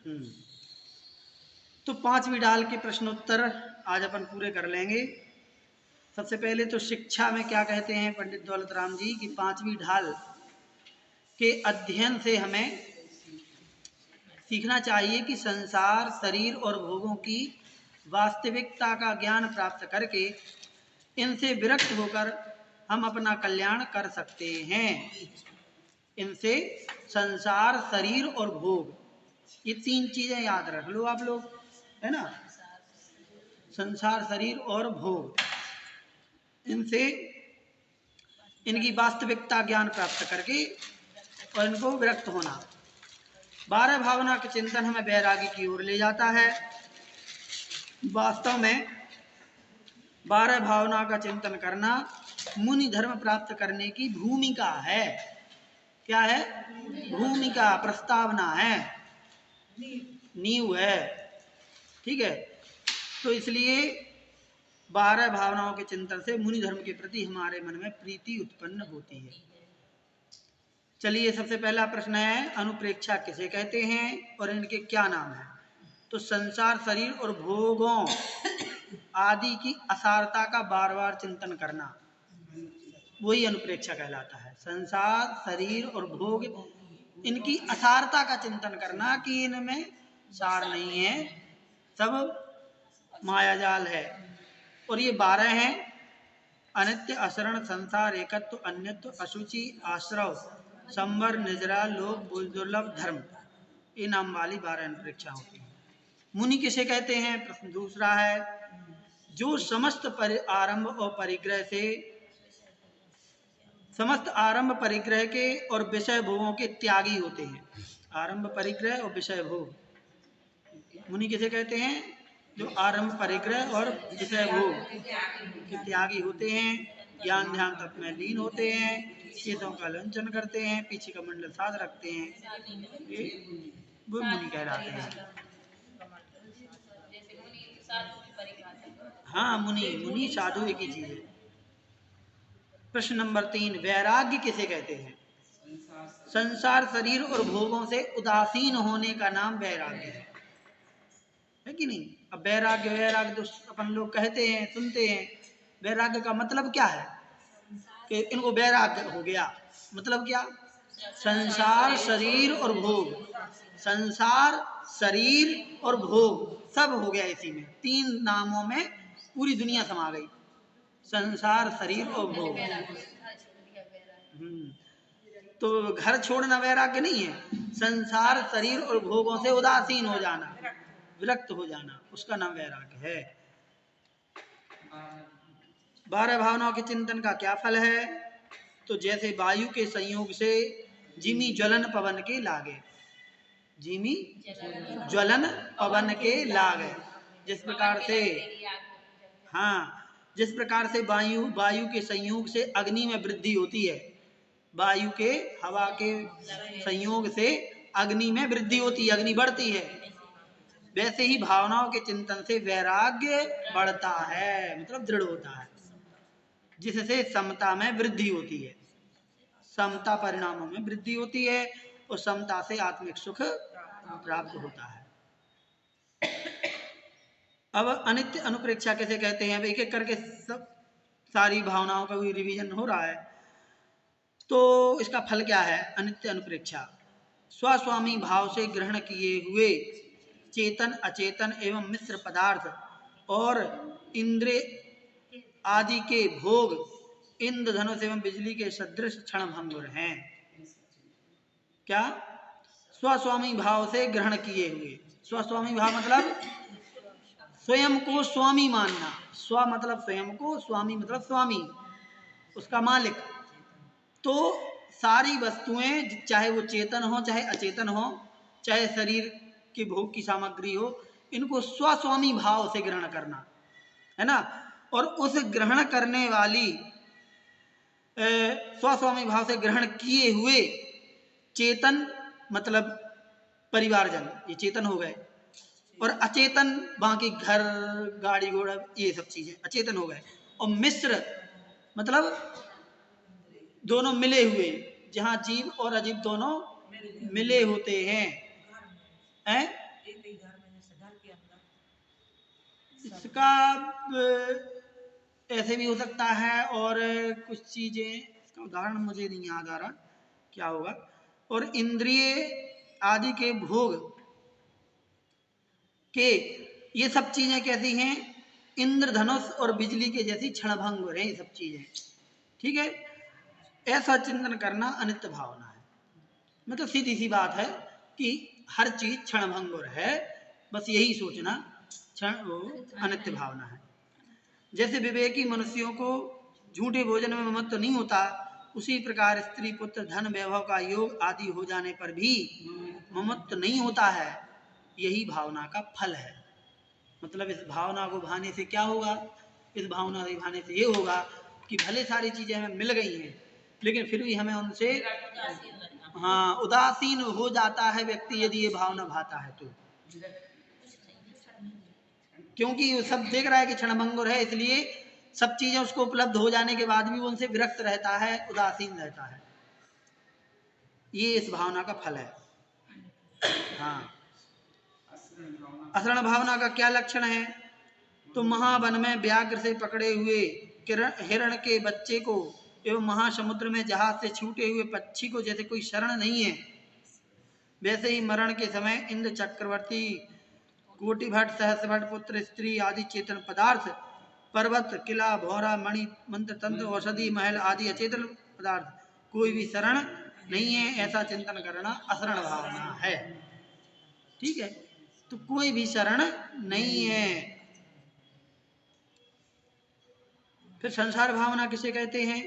हम्म। तो पांचवी ढाल के प्रश्नोत्तर आज अपन पूरे कर लेंगे। सबसे पहले तो शिक्षा में क्या कहते हैं पंडित दौलत राम जी की पांचवी ढाल के अध्ययन से हमें सीखना चाहिए कि संसार, शरीर और भोगों की वास्तविकता का ज्ञान प्राप्त करके इनसे विरक्त होकर हम अपना कल्याण कर सकते हैं। इनसे संसार, शरीर और भोग, ये तीन चीजें याद रख लो आप लोग, है ना। संसार, शरीर और भोग, इनसे इनकी वास्तविकता ज्ञान प्राप्त करके और इनको विरक्त होना। 12 भावना के चिंतन हमें वैरागी की ओर ले जाता है। वास्तव में 12 भावना का चिंतन करना मुनि धर्म प्राप्त करने की भूमिका है। क्या है? भूमिका, प्रस्तावना है, नींव है। ठीक है। तो इसलिए 12 भावनाओं के चिंतन से मुनि धर्म के प्रति हमारे मन में प्रीति उत्पन्न होती है। चलिए, सबसे पहला प्रश्न है, अनुप्रेक्षा किसे कहते हैं और इनके क्या नाम हैं? तो संसार, शरीर और भोगों आदि की असारता का बार बार चिंतन करना, वही अनुप्रेक्षा कहलाता है। संसार, शरीर और भोग, इनकी असारता का चिंतन करना कि इनमें सार नहीं है, सब मायाजाल है। और ये 12 हैं: अनित्य, अशरण, संसार, एकत्व, अन्यत्व, अशुचि, आश्रव, संवर, निजरा, लोक, दुर्लभ, धर्म। ये नाम वाली 12 अनुप्रेक्षा होती है। मुनि किसे कहते हैं? प्रश्न दूसरा है, जो समस्त आरंभ और परिग्रह से, समस्त आरंभ परिग्रह के और विषय भोगों के त्यागी होते हैं। आरंभ, परिग्रह और विषय भोग, मुनि किसे कहते हैं? जो आरंभ, परिग्रह और विषय भोग के त्यागी होते हैं, ज्ञान ध्यान तप में लीन होते हैं, केतों का लंचन करते हैं, पीछे का मंडल साध रखते हैं, ये वो मुनि कहलाते हैं। हाँ, मुनि, मुनि साधु एक ही चीज है। प्रश्न नंबर 3, वैराग्य किसे कहते हैं? संसार, शरीर और भोगों से उदासीन होने का नाम वैराग्य है कि नहीं? अब वैराग्य, वैराग्य तो अपन लोग कहते हैं, सुनते हैं। वैराग्य का मतलब क्या है? कि इनको वैराग्य हो गया, मतलब क्या? संसार, शरीर और भोग, संसार, शरीर और भोग सब हो गया इसी में। 3 नामों में पूरी दुनिया समा गई, संसार, शरीर और भोग। तो घर छोड़ना वैराग्य नहीं है। संसार, शरीर और भोगों से उदासीन हो जाना, विरक्त हो जाना, उसका नाम वैराग्य है। 12 भावनाओं के चिंतन का क्या फल है? तो जैसे वायु के संयोग से जिमी ज्वलन पवन के लागे, जिमी ज्वलन पवन के लागे, जिस प्रकार से, हाँ, जिस प्रकार से वायु के संयोग से अग्नि में वृद्धि होती है, वायु के, हवा के संयोग से अग्नि में वृद्धि होती है, अग्नि बढ़ती है, वैसे ही भावनाओं के चिंतन से वैराग्य बढ़ता है, मतलब दृढ़ होता है, जिससे समता में वृद्धि होती है, समता परिणामों में वृद्धि होती है और समता से आत्मिक सुख प्राप्त होता है। अब अनित्य अनुप्रेक्षा कैसे कहते हैं? अब एक एक करके सब सारी भावनाओं का भी रिवीजन हो रहा है। तो इसका फल क्या है? अनित्य अनुप्रेक्षा स्वस्वामी भाव से ग्रहण किए हुए चेतन, अचेतन एवं मिश्र पदार्थ और इंद्रिय आदि के भोग इंद्रधनुष एवं बिजली के सदृश क्षण भंगुर हैं। क्या? स्वस्वामी भाव से ग्रहण किए हुए, स्वस्वामी भाव मतलब स्वयं को स्वामी मानना, स्व मतलब स्वयं को, स्वामी मतलब स्वामी, उसका मालिक। तो सारी वस्तुएं, चाहे वो चेतन हो चाहे अचेतन हो, चाहे शरीर के भोग की सामग्री हो, इनको स्वस्वामी भाव से ग्रहण करना है ना। और उस ग्रहण करने वाली स्वस्वामी भाव से ग्रहण किए हुए चेतन मतलब परिवारजन, ये चेतन हो गए, और अचेतन बाकी घर, गाड़ी घोड़ा, ये सब चीजें अचेतन हो गए। और मिश्र मतलब दोनों मिले हुए, जहां जीव और अजीव दोनों मिले होते हैं, इसका ऐसे भी हो सकता है, और कुछ चीजें, इसका उदाहरण मुझे नहीं याद आ रहा क्या होगा। और इंद्रिय आदि के भोग के ये सब चीजें कैसी हैं, इंद्रधनुष और बिजली के जैसी क्षणभंगुर है ये सब चीजें। ठीक है, ऐसा चिंतन करना अनित्य भावना है। मतलब सीधी सी बात है कि हर चीज क्षणभंगुर है, बस यही सोचना क्षण वो अनित्य भावना है। जैसे विवेकी मनुष्यों को झूठे भोजन में ममत्व नहीं होता, उसी प्रकार स्त्री पुत्र धन वैभव का योग आदि हो जाने पर भी ममत्व नहीं होता है। यही भावना का फल है। मतलब इस भावना को भाने से क्या होगा, इस भावना को भाने से ये होगा कि भले सारी चीजें हमें मिल गई हैं, लेकिन फिर भी हमें उनसे हाँ उदासीन हो जाता है व्यक्ति, यदि ये भावना भाता है तो। क्योंकि वो सब देख रहा है कि क्षणभंगुर है, इसलिए सब चीजें उसको उपलब्ध हो जाने के बाद भी वो उनसे विरक्त रहता है, उदासीन रहता है। ये इस भावना का फल है। हाँ, असरण भावना का क्या लक्षण है, तो महावन में व्याघ्र से पकड़े हुए हिरण के बच्चे को एवं महासमुद्र में जहाज से छूटे हुए पक्षी को जैसे कोई शरण नहीं है, वैसे ही मरण के समय इंद्र चक्रवर्ती कोटिभट सहस्रभट पुत्र स्त्री आदि चेतन पदार्थ, पर्वत किला भौरा मणि मंत्र तंत्र औषधि महल आदि अचेतन पदार्थ कोई भी शरण नहीं है, ऐसा चिंतन करना असरण भावना है। ठीक है, तो कोई भी शरण नहीं है। फिर संसार भावना किसे कहते हैं,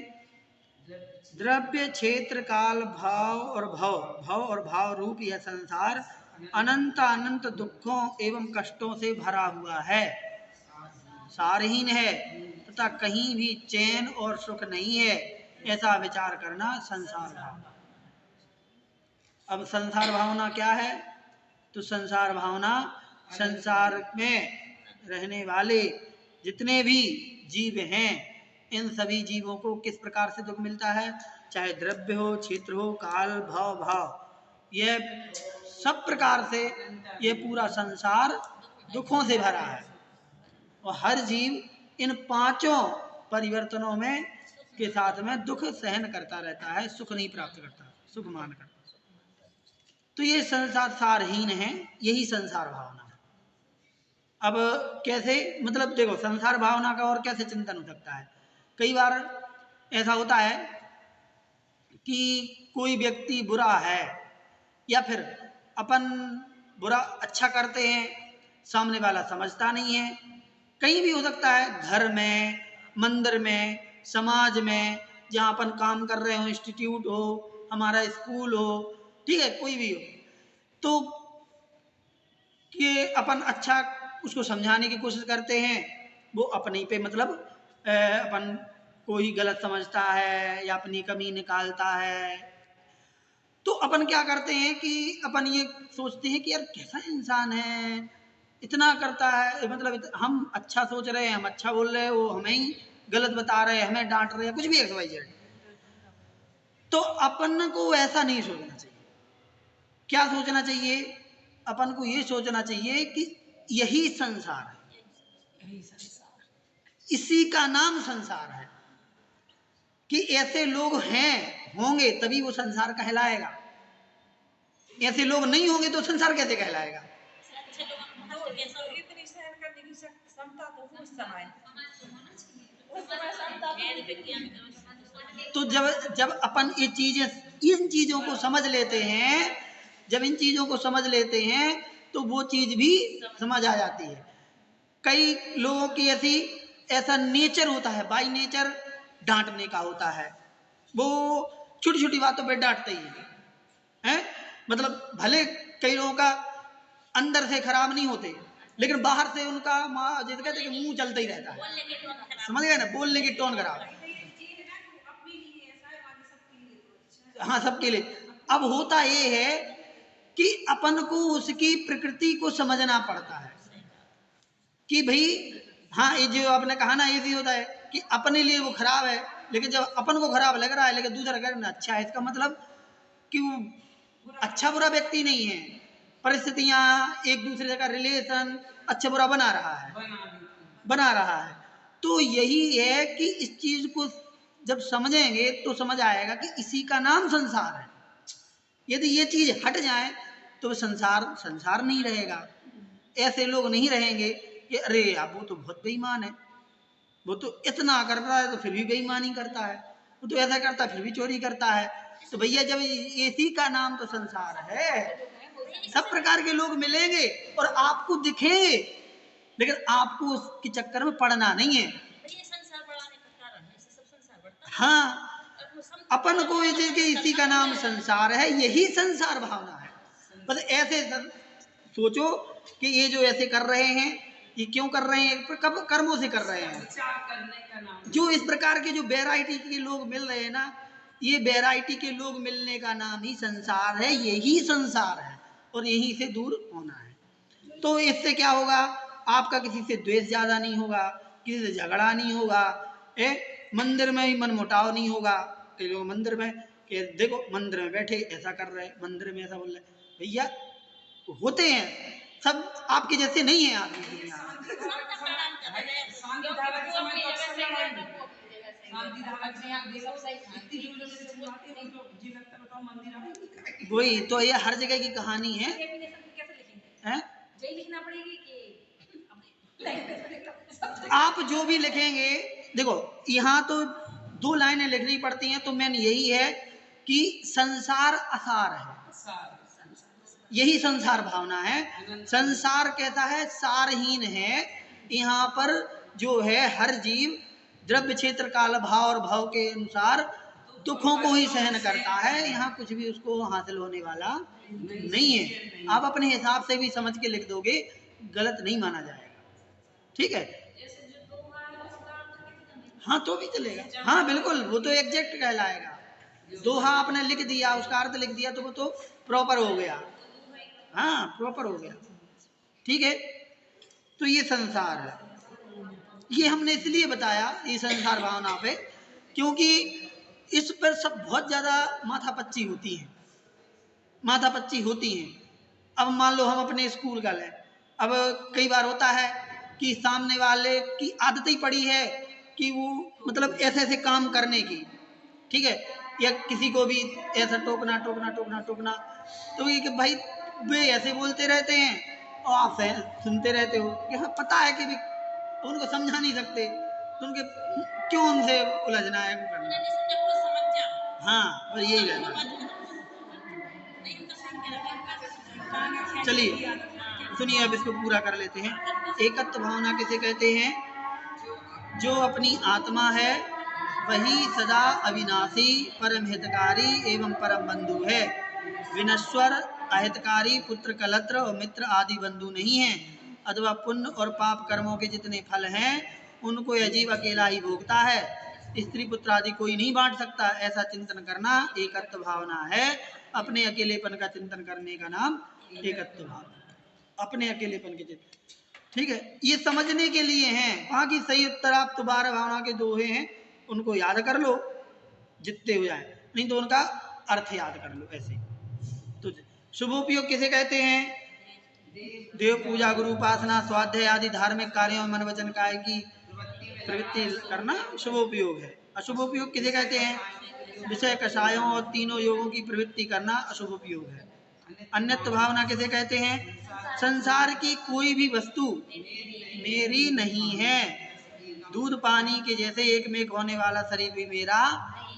द्रव्य क्षेत्र काल भाव और भाव रूप यह संसार अनंत अनंत दुखों एवं कष्टों से भरा हुआ है, सारहीन है तथा कहीं भी चैन और सुख नहीं है, ऐसा विचार करना संसार भावना। अब संसार भावना क्या है, तो संसार भावना संसार में रहने वाले जितने भी जीव हैं, इन सभी जीवों को किस प्रकार से दुख मिलता है, चाहे द्रव्य हो, क्षेत्र हो, काल भाव, यह सब प्रकार से यह पूरा संसार दुखों से भरा है। और हर जीव इन पांचों परिवर्तनों में के साथ में दुख सहन करता रहता है, सुख नहीं प्राप्त करता, सुख मान करता। तो ये संसार सारहीन है, यही संसार भावना है। अब कैसे, मतलब देखो संसार भावना का और कैसे चिंतन हो सकता है। कई बार ऐसा होता है कि कोई व्यक्ति बुरा है, या फिर अपन बुरा अच्छा करते हैं, सामने वाला समझता नहीं है। कहीं भी हो सकता है, घर में, मंदिर में, समाज में, जहाँ अपन काम कर रहे हो, इंस्टीट्यूट हो, हमारा स्कूल हो, ठीक है, कोई भी हो, तो कि अपन अच्छा उसको समझाने की कोशिश करते हैं, वो अपने पे मतलब अपन को ही गलत समझता है या अपनी कमी निकालता है। तो अपन क्या करते हैं कि अपन ये सोचते हैं कि यार कैसा इंसान है, इतना करता है, मतलब हम अच्छा सोच रहे हैं, हम अच्छा बोल रहे हैं, वो हमें ही गलत बता रहे हैं, हमें डांट रहे हैं, कुछ भी XYZ। तो अपन को ऐसा नहीं सोचना चाहिए। क्या सोचना चाहिए, अपन को ये सोचना चाहिए कि यही संसार है, इसी का नाम संसार है, कि ऐसे लोग हैं, होंगे तभी वो संसार कहलाएगा, ऐसे लोग नहीं होंगे तो संसार कैसे कहलाएगा। तो जब अपन ये चीजें, इन चीजों को समझ लेते हैं, जब इन चीजों को समझ लेते हैं तो वो चीज भी समझ आ जाती है। कई लोगों की ऐसा नेचर होता है, बाई नेचर डांटने का होता है, वो छोटी छोटी बातों पे डांटते ही हैं। मतलब भले कई लोगों का अंदर से खराब नहीं होते, लेकिन बाहर से उनका जैसे कहते हैं कि मुंह चलता ही रहता है, समझ गए ना, बोलने की टोन खराब। हाँ, सबके लिए। अब होता ये है कि अपन को उसकी प्रकृति को समझना पड़ता है कि भाई हाँ, ये जो आपने कहा ना, ये भी होता है कि अपने लिए वो खराब है, लेकिन जब अपन को खराब लग रहा है लेकिन दूसरा कह रहा अच्छा है, इसका मतलब कि वो अच्छा बुरा व्यक्ति नहीं है, परिस्थितियां, एक दूसरे का रिलेशन अच्छा बुरा बना रहा है। तो यही है कि इस चीज को जब समझेंगे तो समझ आएगा कि इसी का नाम संसार है। यदि ये चीज हट जाए तो संसार नहीं रहेगा। ऐसे लोग नहीं रहेंगे कि अरे यार वो तो बहुत बेईमान है, वो तो इतना करता है तो फिर भी बेईमानी करता है, वो तो ऐसा करता है फिर भी चोरी करता है। तो भैया जब इसी का नाम तो संसार है, सब प्रकार के लोग मिलेंगे और आपको दिखेंगे, लेकिन आपको उसके चक्कर में पड़ना नहीं है। हाँ, अपन को इसी का नाम संसार है, यही संसार भावना है। बस ऐसे सोचो कि ये जो ऐसे कर रहे हैं ये क्यों कर रहे हैं, कब कर्मों से कर रहे हैं। जो इस प्रकार के जो वैरायटी के लोग मिल रहे हैं ना, ये वैरायटी के लोग मिलने का नाम ही संसार है, यही संसार है और यहीं से दूर होना है। तो इससे क्या होगा, आपका किसी से द्वेष ज्यादा नहीं होगा, किसी से झगड़ा नहीं होगा, मंदिर में भी मनमुटाव नहीं होगा। कई लोग मंदिर में कि देखो मंदिर में बैठे ऐसा कर रहे, मंदिर में ऐसा बोल रहे, भैया होते हैं सब आपके जैसे नहीं है आदमी दुनिया में। वही तो ये हर जगह की कहानी है, हैं? आप जो भी लिखेंगे, देखो यहाँ तो 2 लाइनें लिखनी पड़ती हैं, तो मेन यही है कि संसार असार है, यही संसार भावना है। संसार कहता है सारहीन है, यहाँ पर जो है हर जीव द्रव्य क्षेत्र काल भाव और भाव के अनुसार दुखों को ही सहन करता है, यहाँ कुछ भी उसको हासिल होने वाला नहीं है। आप अपने हिसाब से भी समझ के लिख दोगे, गलत नहीं माना जाएगा, ठीक है। हाँ तो भी चलेगा, हाँ बिल्कुल, वो तो एग्जैक्ट कहलाएगा। दोहा आपने लिख दिया, उसका अर्थ लिख दिया तो वो तो प्रॉपर हो गया, हाँ प्रॉपर हो गया, ठीक है। तो ये संसार है, ये हमने इसलिए बताया ये संसार भावना पे, क्योंकि इस पर सब बहुत ज्यादा माथापच्ची होती है, माथापच्ची होती हैं। अब मान लो हम अपने स्कूल का लें, अब कई बार होता है कि सामने वाले की आदत ही पड़ी है कि वो मतलब ऐसे ऐसे काम करने की, ठीक है, या किसी को भी ऐसा टोकना टोकना टोकना टोकना, तो ये कि भाई वे ऐसे बोलते रहते हैं और आप सुनते रहते हो कि हाँ पता है कि भी उनको समझा नहीं सकते, तो उनके क्यों उनसे उलझना है करना। हाँ बस यही रहता है। चलिए सुनिए, अब इसको पूरा कर लेते हैं। एकत्व भावना किसे कहते हैं? जो अपनी आत्मा है वही सदा अविनाशी, परम हितकारी एवं परम बंधु है। विनश्वर, अहितकारी, पुत्र कलत्र और मित्र आदि बंधु नहीं है, अथवा पुण्य और पाप कर्मों के जितने फल हैं उनको यह जीव अकेला ही भोगता है, स्त्री पुत्र आदि कोई नहीं बांट सकता। ऐसा चिंतन करना एकत्व भावना है। अपने अकेलेपन का चिंतन करने का नाम एकत्व भावना, अपने अकेलेपन के चिंतन, ठीक है। ये समझने के लिए हैं, बाकी सही उत्तर आप 12 भावना के दोहे हैं उनको याद कर लो जितने हो जाए, नहीं तो उनका अर्थ याद कर लो ऐसे। तो शुभोपयोग किसे कहते हैं? देव पूजा, गुरु उपासना, स्वाध्याय आदि धार्मिक कार्यों में मन वचन काय की प्रवृत्ति करना शुभोपयोग है। अशुभोपयोग किसे कहते हैं? विषय कषायों और तीनों योगों की प्रवृत्ति करना अशुभोपयोग है। अन्यत्व भावना किसे कहते हैं? संसार की कोई भी वस्तु मेरी नहीं है, दूध पानी के जैसे एक में होने वाला शरीर भी मेरा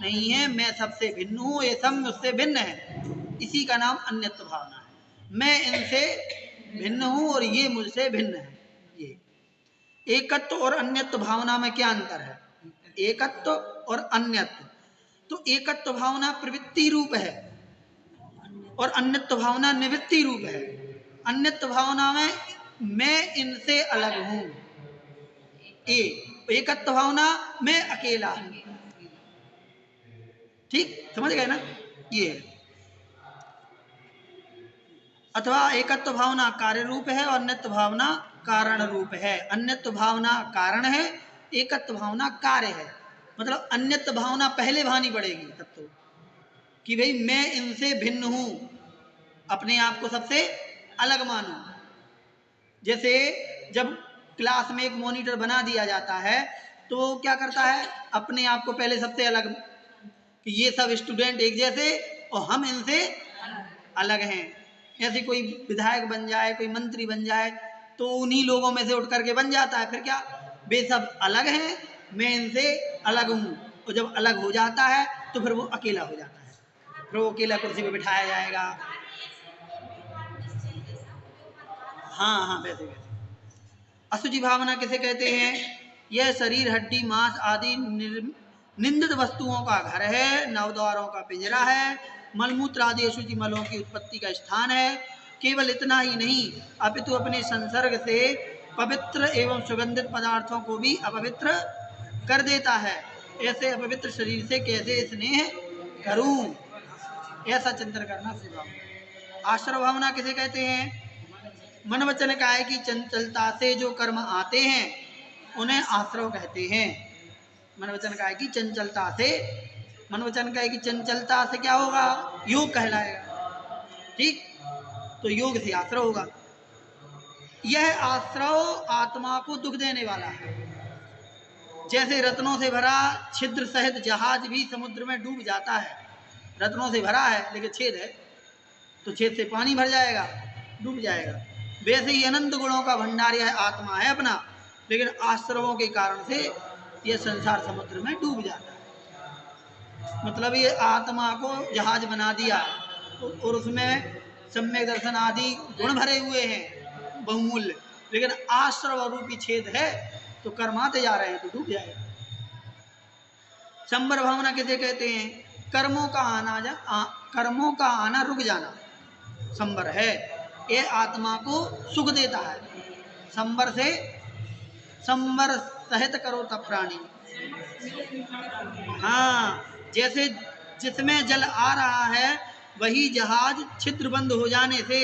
नहीं है, मैं सबसे भिन्न हूँ, ये सब मुझसे भिन्न है, इसी का नाम अन्यत्व भावना है। मैं इनसे भिन्न हूँ और ये मुझसे भिन्न है। ये एकत्व और अन्यत्व भावना में क्या अंतर है? एकत्व और अन्यत्व, तो एकत्व भावना प्रवृत्ति रूप है और अन्यत्व भावना निवृत्ति रूप है। अन्यत्व भावना में मैं इनसे अलग हूं, एकत्व भावना मैं अकेला हूं, ठीक समझ गए ना? ये अथवा एकत्व भावना कार्य रूप है और अन्यत्व भावना कारण रूप है। अन्यत्व भावना कारण है, एकत्व भावना कार्य है। मतलब अन्यत्व भावना पहले भानी पड़ेगी तब तो, कि भाई मैं इनसे भिन्न हूं, अपने आप को सबसे अलग मानो। जैसे जब क्लास में एक मॉनिटर बना दिया जाता है तो वो क्या करता है, अपने आप को पहले सबसे अलग, कि ये सब स्टूडेंट एक जैसे और हम इनसे अलग हैं। ऐसे कोई विधायक बन जाए, कोई मंत्री बन जाए तो उन्हीं लोगों में से उठ करके बन जाता है। फिर क्या, वे सब अलग हैं, मैं इनसे अलग हूँ। और जब अलग हो जाता है तो फिर वो अकेला हो जाता है, फिर वो अकेला कुर्सी पे बिठाया जाएगा। हाँ हाँ, वैसे वैसे। असुचि भावना किसे कहते हैं? यह शरीर, हड्डी, मांस आदि निंदित वस्तुओं का घर है, नवद्वारों का पिंजरा है, मलमूत्र आदि अशुचि मलों की उत्पत्ति का स्थान है। केवल इतना ही नहीं, अपितु अपने संसर्ग से पवित्र एवं सुगंधित पदार्थों को भी अपवित्र कर देता है। ऐसे अपवित्र शरीर से कैसे स्नेह करूं, ऐसा चिंतन करना सिखाओ। आश्रव भावना किसे कहते हैं? मन वचन काया की चंचलता से जो कर्म आते हैं उन्हें आश्रव कहते हैं। मन वचन काया की चंचलता से, मन वचन काया की चंचलता से क्या होगा? योग कहलाएगा। ठीक, तो योग से आश्रव होगा। यह आश्रव आत्मा को दुख देने वाला है। जैसे रत्नों से भरा छिद्र सहित जहाज भी समुद्र में डूब जाता है। रत्नों से भरा है लेकिन छेद है, तो छेद से पानी भर जाएगा, डूब जाएगा। वैसे ही अनंत गुणों का भंडार यह आत्मा है अपना, लेकिन आश्रवों के कारण से यह संसार समुद्र में डूब जाता है। मतलब ये आत्मा को जहाज बना दिया और उसमें सम्यक दर्शन आदि गुण भरे हुए हैं बहुमूल्य, लेकिन आश्रव रूपी छेद है तो कर्माते जा रहे हैं तो डूब जाएगा। संबर भावना किसे कहते हैं? कर्मों का आना रुक जाना संबर है। ये आत्मा को सुख देता है। संबर से, संबर सहित करो तब प्राणी। हाँ, जैसे जिसमें जल आ रहा है वही जहाज छिद्र बंद हो जाने से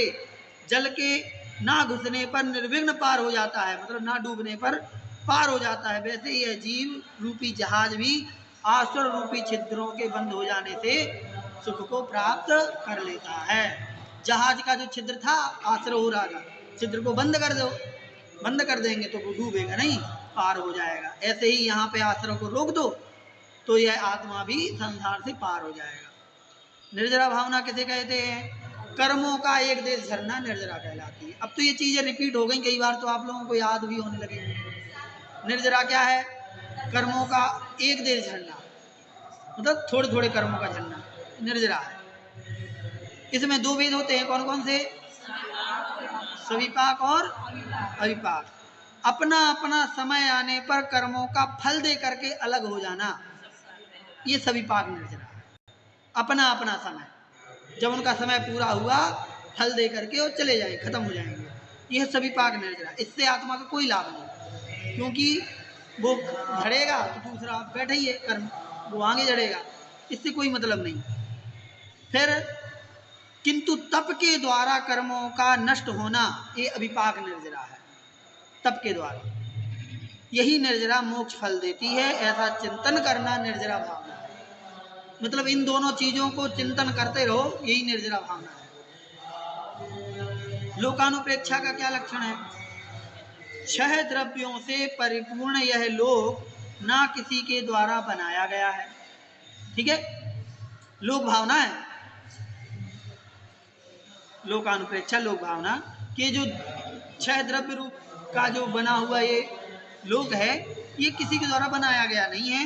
जल के ना घुसने पर निर्विघ्न पार हो जाता है, मतलब ना डूबने पर पार हो जाता है। वैसे यह जीव रूपी जहाज भी आश्रव रूपी छिद्रों के बंद हो जाने से सुख को प्राप्त कर लेता है। जहाज का जो छिद्र था आश्रव हो रहा था, छिद्र को बंद कर दो, बंद कर देंगे तो वो डूबेगा नहीं, पार हो जाएगा। ऐसे ही यहाँ पे आश्रव को रोक दो तो यह आत्मा भी संसार से पार हो जाएगा। निर्जरा भावना किसे कहते हैं? कर्मों का एक देश झरना निर्जरा कहलाती है। अब तो ये चीजें रिपीट हो गई कई बार, तो आप लोगों को याद भी होने लगी। निर्जरा क्या है? कर्मों का एक देश झरना, मतलब थोड़े थोड़े कर्मों का झरना निर्जरा है। इसमें दो वेद होते हैं, कौन कौन से? सविपाक और अविपाक। अपना अपना समय आने पर कर्मों का फल दे करके अलग हो जाना, ये सविपाक निर्जरा है। अपना अपना समय, जब उनका समय पूरा हुआ फल दे करके और चले जाएंगे, खत्म हो जाएंगे, यह सविपाक निर्जरा। इससे आत्मा का कोई लाभ नहीं, क्योंकि वो झड़ेगा तो दूसरा बैठा ही है कर्म, वो आगे झड़ेगा, इससे कोई मतलब नहीं। फिर किंतु तप के द्वारा कर्मों का नष्ट होना ये अविपाक निर्जरा है। तप के द्वारा, यही निर्जरा मोक्ष फल देती है, ऐसा चिंतन करना निर्जरा भावना है। मतलब इन दोनों चीजों को चिंतन करते रहो, यही निर्जरा भावना है। लोकानुप्रेक्षा का क्या लक्षण है? छह द्रव्यों से परिपूर्ण यह लोक ना किसी के द्वारा बनाया गया है। ठीक है, लोक भावना है, लोकानुप्रेक्षा लोक भावना के जो छह द्रव्य रूप का जो बना हुआ ये लोक है, ये किसी के द्वारा बनाया गया नहीं है,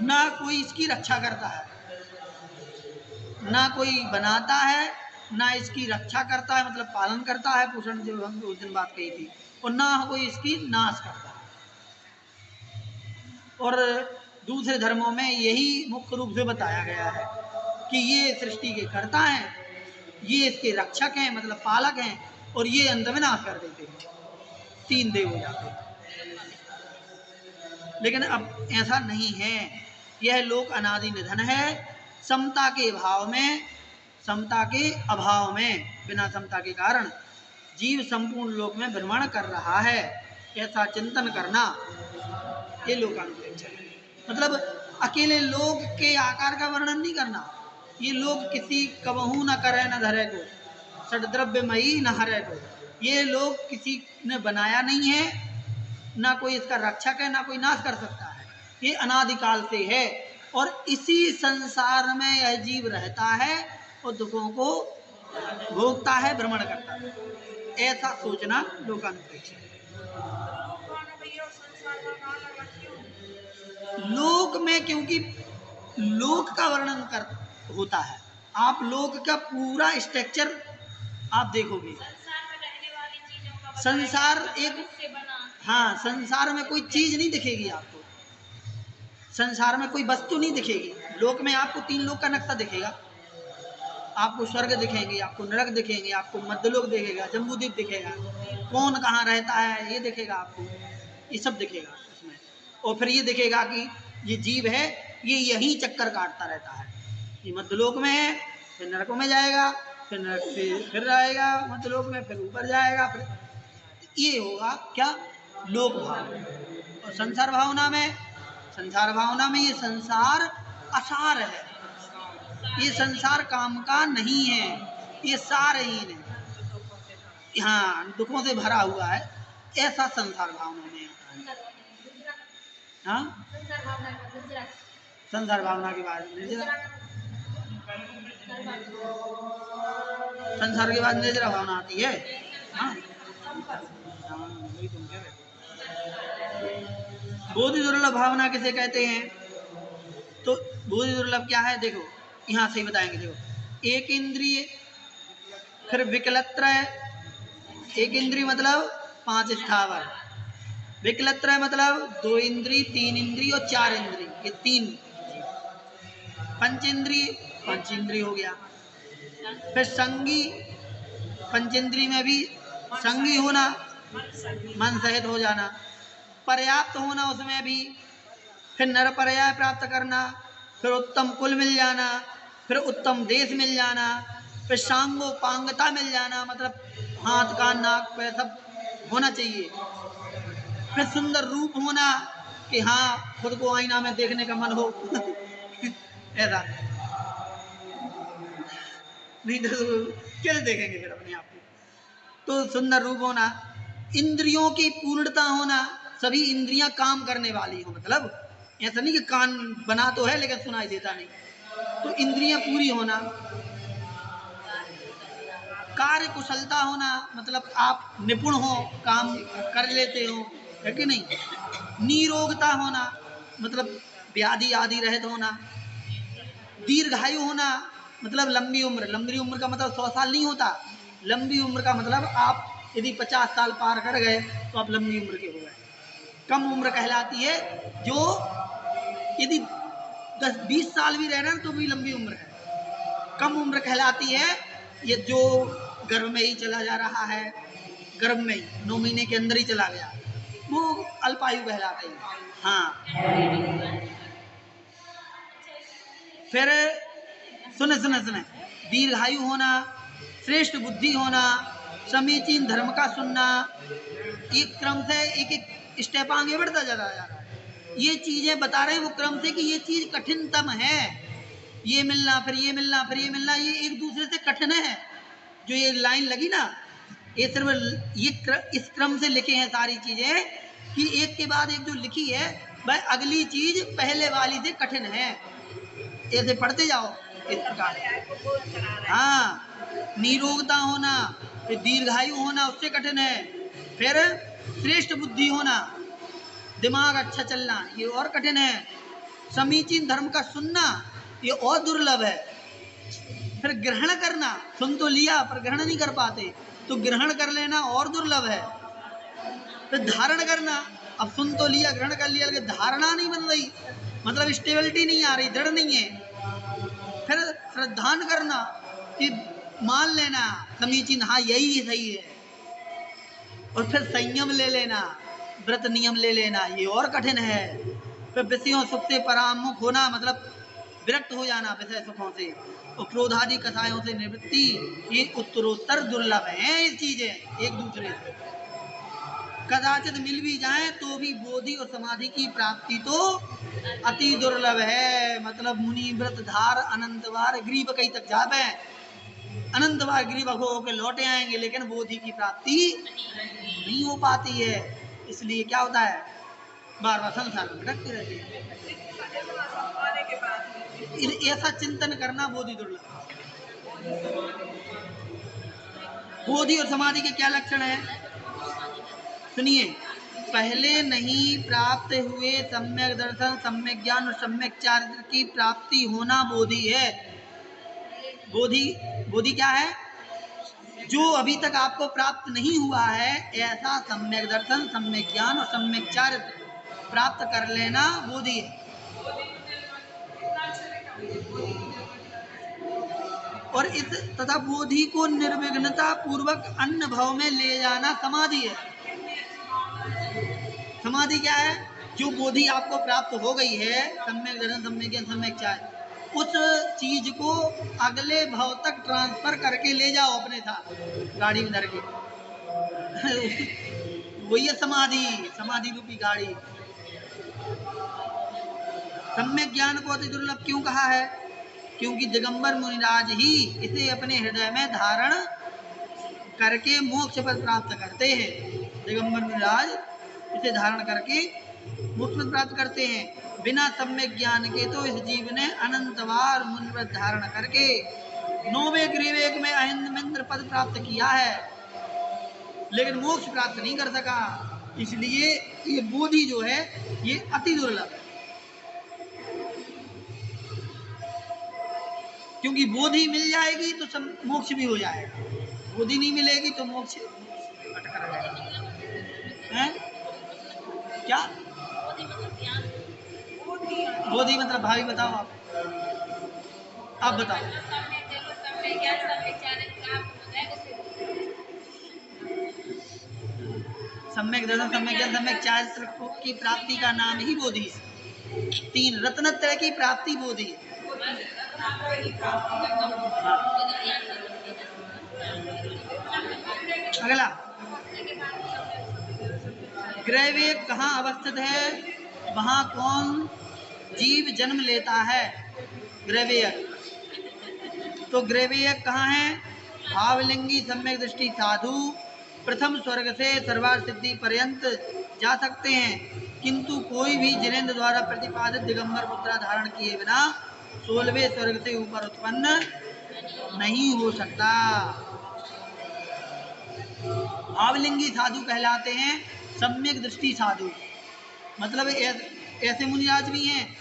ना कोई इसकी रक्षा करता है, ना कोई बनाता है, ना इसकी रक्षा करता है, मतलब पालन करता है, पोषण, जो हम उस दिन बात कही थी, और ना कोई इसकी नाश करता है। और दूसरे धर्मों में यही मुख्य रूप से बताया गया है कि ये सृष्टि के कर्ता हैं, ये इसके रक्षक हैं, मतलब पालक हैं, और ये अंत में नाश कर देते हैं, तीन देव हो जाते हैं। लेकिन अब ऐसा नहीं है, यह लोक अनादि निधन है। समता के भाव में, समता के अभाव में, बिना समता के कारण जीव संपूर्ण लोक में भ्रमण कर रहा है, ऐसा चिंतन करना ये लोकानुप्रेक्षा है। मतलब अकेले लोक के आकार का वर्णन नहीं करना, ये लोग किसी कबहू न करे न धरे को, षड्द्रव्यमयी न हरे को। ये लोग किसी ने बनाया नहीं है, ना कोई इसका रक्षक है, ना कोई नाश कर सकता है। ये अनादिकाल से है और इसी संसार में यह जीव रहता है और दुखों को भोगता है, भ्रमण करता है। ऐसा सोचना लोकानुप्रेक्ष है। लोक में क्योंकि लोक का वर्णन कर होता है, आप लोक का पूरा स्ट्रक्चर आप देखोगे। संसार एक, हाँ, संसार में कोई चीज नहीं दिखेगी आपको, संसार में कोई वस्तु नहीं दिखेगी। लोक में आपको 3 लोक का नक्शा दिखेगा, आपको स्वर्ग दिखेंगे, आपको नरक दिखेंगे, आपको मध्यलोक दिखेगा, जम्बूद्वीप दिखेगा, कौन कहाँ रहता है ये दिखेगा आपको, ये सब दिखेगा उसमें। और फिर ये दिखेगा कि ये जीव है, ये यहीं चक्कर काटता रहता है, ये मध्यलोक में है, फिर नरकों में जाएगा, फिर नरक से फिर रहेगा मध्यलोक में, फिर ऊपर जाएगा, फिर ये होगा क्या, लोक भाव। और संसार भावना में, संसार भावना में ये संसार असार है, ये संसार काम का नहीं है, ये सारहीन है, हाँ, दुखों से भरा हुआ है, ऐसा संसार भावना में। हाँ, संसार भावना के बाद संसार के बाद निद्रा भावना आती है। हाँ, बोधि दुर्लभ भावना किसे कहते हैं? तो बोधि दुर्लभ क्या है, देखो यहाँ से ही बताएंगे। देखो, एक इंद्रिय, फिर विकलत्रय, एक इंद्रिय मतलब 5 स्थावर, विकलत्रय मतलब 2 इंद्रिय, 3 इंद्रिय और 4 इंद्रिय, ये 3, पंचेंद्रिय, 5 इंद्रिय हो गया। फिर संगी, पंचेंद्रिय में भी संगी होना, मन सहित हो जाना, पर्याप्त होना उसमें भी, फिर नर पर्याय प्राप्त करना, फिर उत्तम कुल मिल जाना, फिर उत्तम देश मिल जाना, फिर सांगोपांगता मिल जाना, मतलब हाथ कान नाक पैर सब होना चाहिए, फिर सुंदर रूप होना कि हाँ खुद को आईना में देखने का मन हो ऐसा नहीं तो कैसे देखेंगे फिर अपने आप को। तो सुंदर रूप होना, इंद्रियों की पूर्णता होना, सभी इंद्रियां काम करने वाली हो, मतलब ऐसा नहीं कि कान बना तो है लेकिन सुनाई देता नहीं, तो इंद्रियां पूरी होना, कार्य कुशलता होना, मतलब आप निपुण हो, काम कर लेते हो, है कि नहीं, निरोगता होना, मतलब व्याधि आदि रहित होना, दीर्घायु होना, मतलब लंबी उम्र, लंबी उम्र का मतलब 100 साल नहीं होता, लंबी उम्र का मतलब आप यदि 50 साल पार कर गए तो आप लंबी उम्र के हो गए। कम उम्र कहलाती है जो यदि 10-20 साल भी रह रहे हैं तो भी लंबी उम्र है। कम उम्र कहलाती है ये जो गर्भ में ही चला जा रहा है, गर्भ में ही 9 महीने के अंदर ही चला गया, वो अल्पायु कहलाते हैं। हाँ, फिर सुने सुने सुने, दीर्घायु होना, श्रेष्ठ बुद्धि होना, समीचीन धर्म का सुनना, एक क्रम से एक एक स्टेप आगे बढ़ता जा रहा है। ये चीजें बता रहे हैं वो क्रम से कि ये चीज कठिनतम है, ये मिलना फिर ये मिलना फिर ये मिलना, ये एक दूसरे से कठिन है। जो ये लाइन लगी ना, ये सिर्फ ये इस क्रम से लिखे हैं सारी चीजें कि एक के बाद एक जो लिखी है भाई अगली चीज पहले वाली से कठिन है, ऐसे पढ़ते जाओ इस प्रकार। हाँ, निरोगता होना, फिर दीर्घायु होना उससे कठिन है, फिर श्रेष्ठ बुद्धि होना, दिमाग अच्छा चलना, ये और कठिन है, समीचीन धर्म का सुनना ये और दुर्लभ है, फिर ग्रहण करना, सुन तो लिया पर ग्रहण नहीं कर पाते तो ग्रहण कर लेना और दुर्लभ है, फिर धारण करना, अब सुन तो लिया ग्रहण कर लिया लेकिन धारणा नहीं बन रही, मतलब स्टेबिलिटी नहीं आ रही, दृढ़ नहीं है, फिर श्रद्धान करना कि मान लेना समीचीन हाँ यही सही है, और फिर संयम ले लेना, व्रत नियम ले लेना, ये और कठिन है, फिर विषयों सुख से परामुख होना, मतलब विरक्त हो जाना विषय सुखों से, और क्रोधादि कसायों से निवृत्ति, ये उत्तरोत्तर दुर्लभ है ये चीजें एक दूसरे से। कदाचित मिल भी जाए तो भी बोधि और समाधि की प्राप्ति तो अति दुर्लभ है, मतलब मुनि व्रत धार अनंत बार गरीब कहीं तक जावे अनंत बार गिरिभग होकर लौटे आएंगे, लेकिन बोधि की प्राप्ति नहीं हो पाती है। इसलिए क्या होता है, बार बार संसार में भटकते रहते हैं। ऐसा चिंतन करना बोधि दुर्लभ। बोधि और समाधि के क्या लक्षण है, सुनिए। पहले नहीं प्राप्त हुए सम्यक दर्शन, सम्यक ज्ञान और सम्यक चारित्र की प्राप्ति होना बोधि है। बोधि क्या है, जो अभी तक आपको प्राप्त नहीं हुआ है, ऐसा सम्यक दर्शन, सम्यक ज्ञान और सम्यक चारित्र प्राप्त कर लेना बोधि है। और इस तथा बोधि को निर्विघ्नता पूर्वक अन्य भाव में ले जाना समाधि है। समाधि क्या है, जो बोधि आपको प्राप्त हो गई है, सम्यक दर्शन, सम्यक ज्ञान, सम्यक चारित्र, उस चीज को अगले भाव तक ट्रांसफर करके ले जाओ अपने साथ गाड़ी में धर के। वही है समाधि, समाधि रूपी गाड़ी। सम्यक ज्ञान को अति दुर्लभ क्यों कहा है, क्योंकि दिगंबर मुनिराज ही इसे अपने हृदय में धारण करके मोक्ष पद प्राप्त करते हैं। दिगंबर मुनिराज इसे धारण करके मोक्ष पद प्राप्त करते हैं। बिना सम्यक ज्ञान के तो इस जीव ने अनंत बार मुनिव्रत धारण करके 9वें ग्रीवेक में अहिंद्र पद प्राप्त किया है, लेकिन मोक्ष प्राप्त नहीं कर सका। इसलिए ये बोधि जो है ये अति दुर्लभ है, क्योंकि बोधि मिल जाएगी तो मोक्ष भी हो जाएगा, बोधि नहीं मिलेगी तो मोक्ष अटका रहेगा। क्या बोधि मतलब, भाई बताओ आप बताओ। सम्यक दर्शन, सम्यक ज्ञान, सम्यक चारित्र की प्राप्ति का नाम ही बोधि है। 3 रत्नत्रय की प्राप्ति बोधि है। अगला, ग्रैवेक कहाँ अवस्थित है, वहाँ कौन जीव जन्म लेता है। ग्रैवेक, तो ग्रैवेक कहाँ है, भावलिंगी सम्यक दृष्टि साधु प्रथम स्वर्ग से सर्वार्थ सिद्धि पर्यंत जा सकते हैं, किंतु कोई भी जिनेन्द्र द्वारा प्रतिपादित दिगंबर मुद्रा धारण किए बिना 16वें स्वर्ग से ऊपर उत्पन्न नहीं हो सकता। भावलिंगी साधु कहलाते हैं सम्यक दृष्टि साधु, मतलब ऐसे मुनिराज भी हैं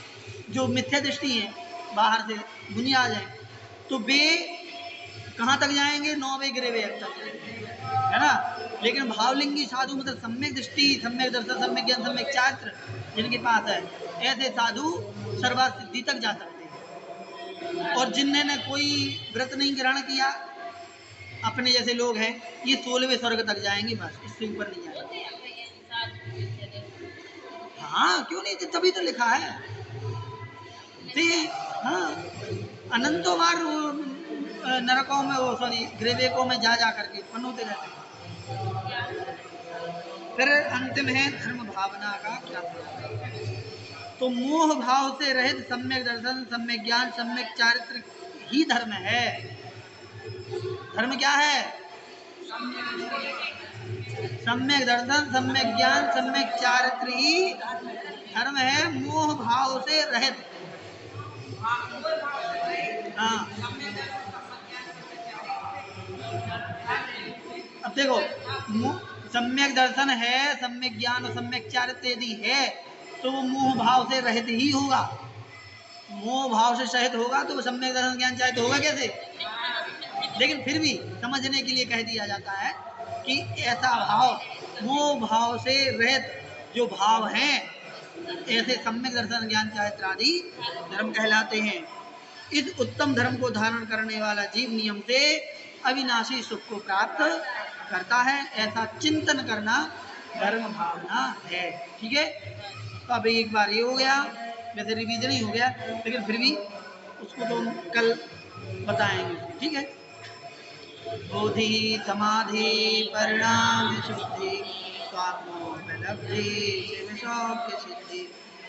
जो मिथ्या दृष्टि हैं, बाहर से मुनिराज हैं, तो वे कहाँ तक जाएंगे, 9वें ग्रैवेक तक, है ना। लेकिन भावलिंगी साधु मतलब सम्यक दृष्टि, सम्यक दर्शन, सम्यक ज्ञान, सम्यक चारित्र जिनके पास है, ऐसे साधु सर्वार्थ सिद्धि तक जा सकते हैं। और जिन्होंने कोई व्रत नहीं ग्रहण किया, अपने जैसे लोग हैं, ये 16वें स्वर्ग तक जाएंगे, बस इससे ऊपर नहीं जाएंगे। हाँ क्यों नहीं, तभी तो लिखा है। हाँ, अनंतों बार नरकों में, वो सॉरी ग्रैवेकों में जा करके उत्पन्न होते रहते हैं। फिर अंतिम है धर्म भावना का क्या, तो मोह भाव से रहित सम्यक दर्शन, सम्यक ज्ञान, सम्यक चारित्र ही धर्म है। धर्म क्या है, सम्यक दर्शन, सम्यक ज्ञान, सम्यक चारित्र ही धर्म है, मोह भाव से रहित। हाँ, अब देखो, सम्यक दर्शन है, सम्यक ज्ञान और सम्यक चारित्र यदि है तो वो मोह भाव से रहित ही होगा। मोह भाव से सहित होगा तो वो सम्यक दर्शन ज्ञान चारित्र होगा कैसे। लेकिन फिर भी समझने के लिए कह दिया जाता है कि ऐसा भाव, मोह भाव से रहित जो भाव हैं, ऐसे सम्यक दर्शन ज्ञान चारित्र आदि धर्म कहलाते हैं। इस उत्तम धर्म को धारण करने वाला जीव नियम से अविनाशी सुख को प्राप्त करता है, ऐसा चिंतन करना धर्म भावना है। ठीक है, तो अब एक बार ये हो गया, वैसे रिवीजन ही हो गया, लेकिन फिर भी उसको तो कल बताएंगे। ठीक है, बोधि समाधि परिणाम शुद्धि स्वात्मोपलब्धि शिव सौख्य सिद्धि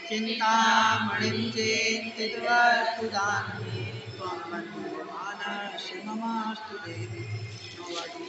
चिंतामणिं चेन्तितवस्तुदानमे त्वं मन्यमानः शिवमास्तु देवी नवाजी